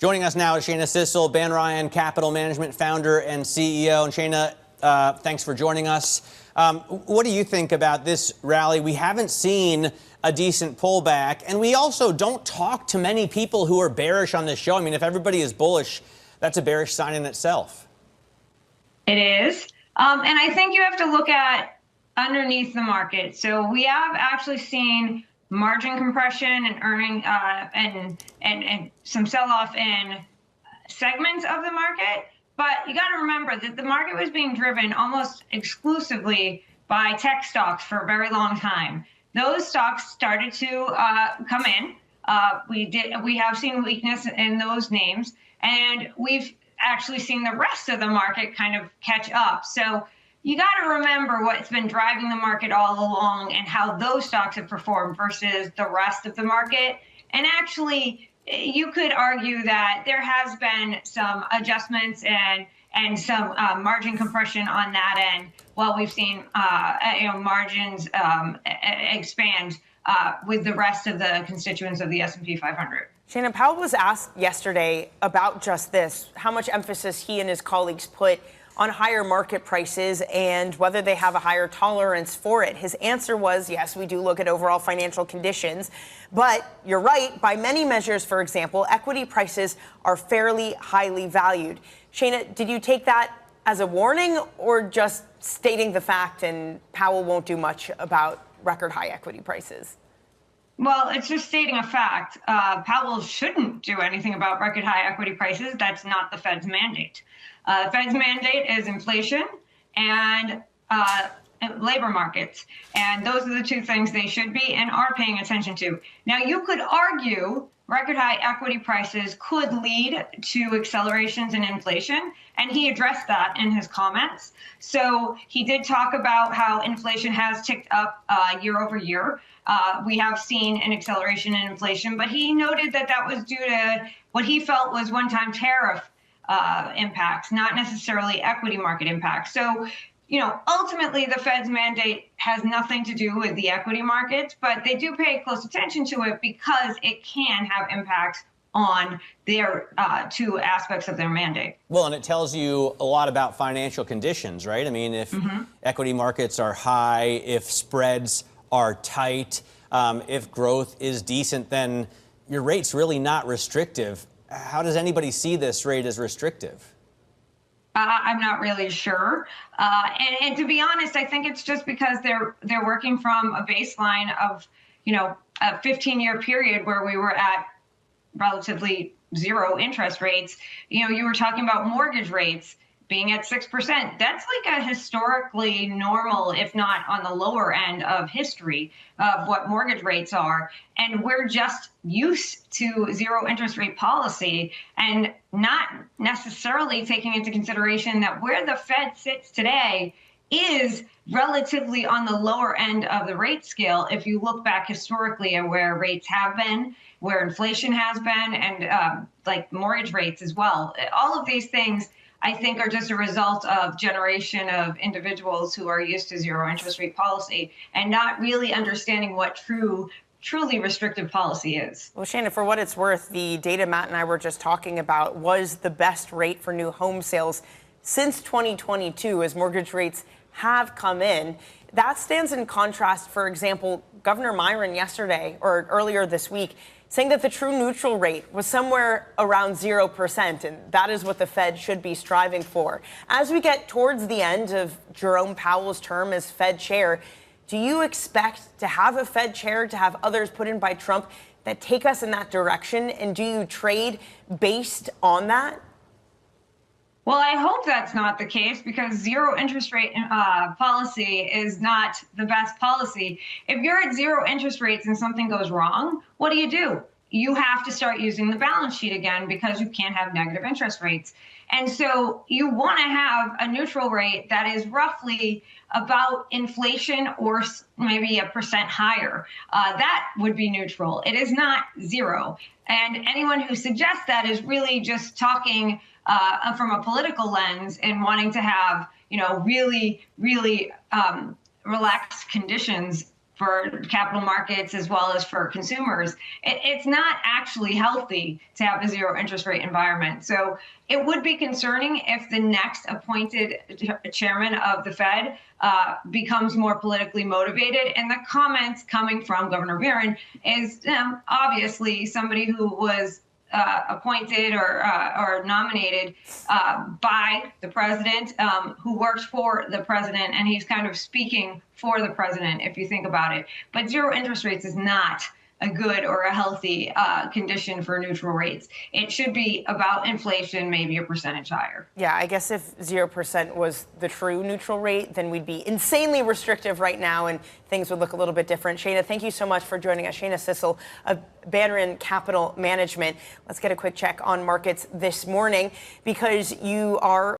Joining us now is Shana Sissel, Banríon Capital Management founder and CEO. And Shana, thanks for joining us. What do you think about this rally? We haven't seen a decent pullback, and we also don't talk to many people who are bearish on this show. I mean, if everybody is bullish, that's a bearish sign in itself. It is. And I think you have to look at underneath the market. So we have actually seen margin compression and earning and some sell-off in segments of the market. But you got to remember that the market was being driven almost exclusively by tech stocks for a very long time. Those stocks started to come in. We have seen weakness in those names, and we've actually seen the rest of the market kind of catch up. So you got to remember what's been driving the market all along and how those stocks have performed versus the rest of the market. And actually, you could argue that there has been some adjustments and some margin compression on that end, while we've seen margins expand with the rest of the constituents of the S&P 500. Shana, Powell was asked yesterday about just this, how much emphasis he and his colleagues put on higher market prices and whether they have a higher tolerance for it. His answer was, yes, we do look at overall financial conditions, but you're right, by many measures, for example, equity prices are fairly highly valued. Shana, did you take that as a warning or just stating the fact and Powell won't do much about record high equity prices? Well, it's just stating a fact. Powell shouldn't do anything about record high equity prices. That's not the Fed's mandate. The Fed's mandate is inflation and labor markets. And those are the two things they should be and are paying attention to. Now, you could argue record high equity prices could lead to accelerations in inflation, and he addressed that in his comments. So he did talk about how inflation has ticked up year over year. We have seen an acceleration in inflation, but he noted that that was due to what he felt was one-time tariff impacts, not necessarily equity market impacts. So, ultimately the Fed's mandate has nothing to do with the equity markets, but they do pay close attention to it because it can have impacts on their two aspects of their mandate. Well, and it tells you a lot about financial conditions, right? I mean, if equity markets are high, if spreads are tight, if growth is decent, then your rate's really not restrictive. How does anybody see this rate as restrictive? I'm not really sure. And to be honest, I think it's just because they're working from a baseline of, a 15-year period where we were at relatively zero interest rates. You were talking about mortgage rates being at 6%. That's like a historically normal, if not on the lower end of history of what mortgage rates are. And we're just used to zero interest rate policy and not necessarily taking into consideration that where the Fed sits today is relatively on the lower end of the rate scale. If you look back historically at where rates have been, where inflation has been, and like mortgage rates as well. All of these things I think are just a result of generation of individuals who are used to zero interest rate policy and not really understanding what truly restrictive policy is. Well, Shana, for what it's worth, the data Matt and I were just talking about was the best rate for new home sales since 2022 as mortgage rates have come in. That stands in contrast, for example, Governor Banríon yesterday or earlier this week saying that the true neutral rate was somewhere around 0%, and that is what the Fed should be striving for. As we get towards the end of Jerome Powell's term as Fed chair, do you expect to have a Fed chair, to have others put in by Trump that take us in that direction, and do you trade based on that? Well, I hope that's not the case because zero interest rate policy is not the best policy. If you're at zero interest rates and something goes wrong, what do? You have to start using the balance sheet again because you can't have negative interest rates. And so you want to have a neutral rate that is roughly about inflation or maybe 1% higher. That would be neutral. It is not zero. And anyone who suggests that is really just talking from a political lens and wanting to have, really relaxed conditions for capital markets as well as for consumers. It's not actually healthy to have a zero interest rate environment. So it would be concerning if the next appointed chairman of the Fed becomes more politically motivated. And the comments coming from Governor Banríon is obviously somebody who was appointed or nominated by the president, who works for the president, and he's kind of speaking for the president, if you think about it. But zero interest rates is not a good or a healthy condition for neutral rates. It should be about inflation, maybe a percentage higher. Yeah, I guess if 0% was the true neutral rate, then we'd be insanely restrictive right now and things would look a little bit different. Shana, thank you so much for joining us. Shana Sissel of Banríon Capital Management. Let's get a quick check on markets this morning because you are